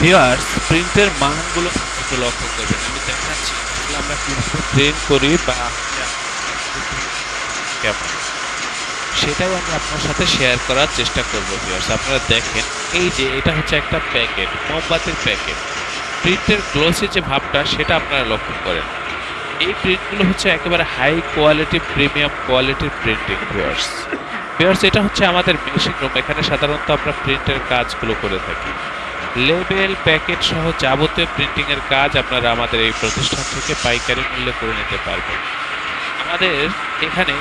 Viewers, প্রিন্টের মানগুলো একটু লক্ষ্য করবেন। আমি দেখাচ্ছি আসলে আমরা কিভাবে প্রিন্ট করি বা কেমন, সেটাই আমি আপনার সাথে শেয়ার করার চেষ্টা করব। ভিউয়ার্স, আপনারা দেখেন, এই যে এটা হচ্ছে একটা প্যাকেট, মোমবাতির প্যাকেট। প্রিন্টের গ্লসি যে ভাবটা সেটা আপনারা লক্ষ্য করেন। এই প্রিন্টগুলো হচ্ছে একেবারে হাই কোয়ালিটি, প্রিমিয়াম কোয়ালিটির প্রিন্টিং। ভিউয়ার্স ভিউয়ার্স এটা হচ্ছে আমাদের মেশিন রুম। এখানে সাধারণত আমরা প্রিন্টের কাজগুলো করে থাকি। লেবেল, প্যাকেট সহ যাবতীয় প্রিন্টিং এর কাজ আপনারা আমাদের এই প্রতিষ্ঠান থেকে পাইকারি মূল্যে করে নিতে পারবেন। আমাদের এখানে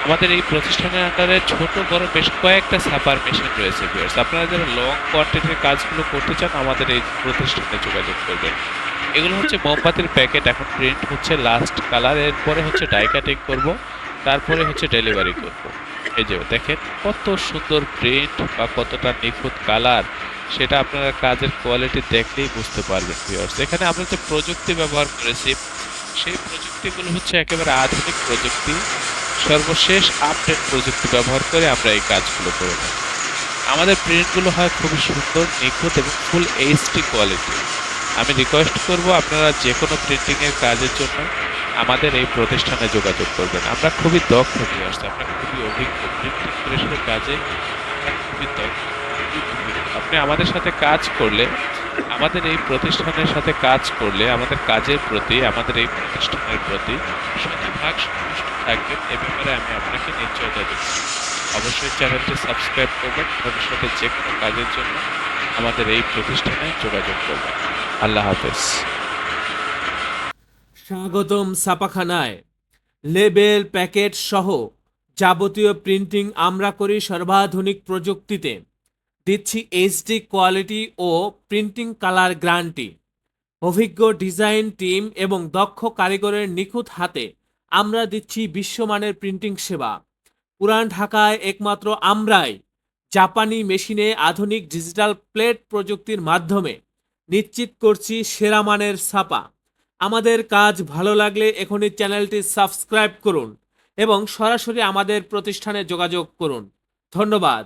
আমাদের এই প্রতিষ্ঠানের আন্ডারে ছোট বড় বেশ কয়েকটা ছাপার মেশিন রয়েছে। ভিউয়ার্স, আপনারা যারা লং কোয়ান্টিটির কাজগুলো করতে চান আমাদের এই প্রতিষ্ঠানে যোগাযোগ করবেন। এগুলো হচ্ছে মোমবাতির প্যাকেট, এখন প্রিন্ট হচ্ছে লাস্ট কালার, এরপরে হচ্ছে ডাই কাটিং করব, তারপরে হচ্ছে ডেলিভারি করব। এই যে দেখেন কত সুন্দর প্রিন্ট বা কতটা নিখুঁত কালার, সেটা আপনারা কাজের কোয়ালিটি দেখলেই বুঝতে পারবেন। ভিউয়ার্স, এখানে আমরা যে প্রযুক্তি ব্যবহার করেছি সেই প্রযুক্তিগুলো হচ্ছে একেবারে আধুনিক প্রযুক্তি, সর্বশেষ আপডেট প্রযুক্তি ব্যবহার করে আমরা এই কাজগুলো করে থাকি। আমাদের প্রিন্টগুলো হয় খুবই সুন্দর, নিখুঁত এবং ফুল এইচডি কোয়ালিটি। আমি রিকোয়েস্ট করব আপনারা যে কোনো প্রিন্টিং এর কাজের জন্য আমাদের এই প্রতিষ্ঠানে যোগাযোগ করবেন। আমরা খুবই দক্ষ। ভিউয়ার্স, আমরা খুবই অভিজ্ঞ প্রিন্টিং প্রেসের কাজে। আমরা খুবই দক্ষ, খুবই অভিজ্ঞ। আপনি আমাদের সাথে কাজ করলে, আমাদের এই প্রতিষ্ঠানের সাথে কাজ করলে আমাদের কাজের প্রতি, আমাদের এই প্রতিষ্ঠানের প্রতি শতভাগ সন্তুষ্ট থাকবেন, এ ব্যাপারে আমি আপনাকে নিশ্চয়তা দিচ্ছি। অবশ্যই চ্যানেলটি সাবস্ক্রাইব করবেন। ভবিষ্যতে যে কোনো কাজের জন্য আমাদের এই প্রতিষ্ঠানে যোগাযোগ করবেন। আল্লাহ হাফেজ। স্বাগতম ছাপাখানায়। লেবেল, প্যাকেট সহ যাবতীয় প্রিন্টিং আমরা করি সর্বাধুনিক প্রযুক্তিতে। দিচ্ছি এইচডি কোয়ালিটি ও প্রিন্টিং কালার গ্যারান্টি। অভিজ্ঞ ডিজাইন টিম এবং দক্ষ কারিগরের নিখুঁত হাতে আমরা দিচ্ছি বিশ্বমানের প্রিন্টিং সেবা। পুরান ঢাকায় একমাত্র আমরাই জাপানি মেশিনে আধুনিক ডিজিটাল প্লেট প্রযুক্তির মাধ্যমে নিশ্চিত করছি সেরা মানের ছাপা। আমাদের কাজ ভালো লাগলে এখনই চ্যানেলটি সাবস্ক্রাইব করুন এবং সরাসরি আমাদের প্রতিষ্ঠানে যোগাযোগ করুন। ধন্যবাদ।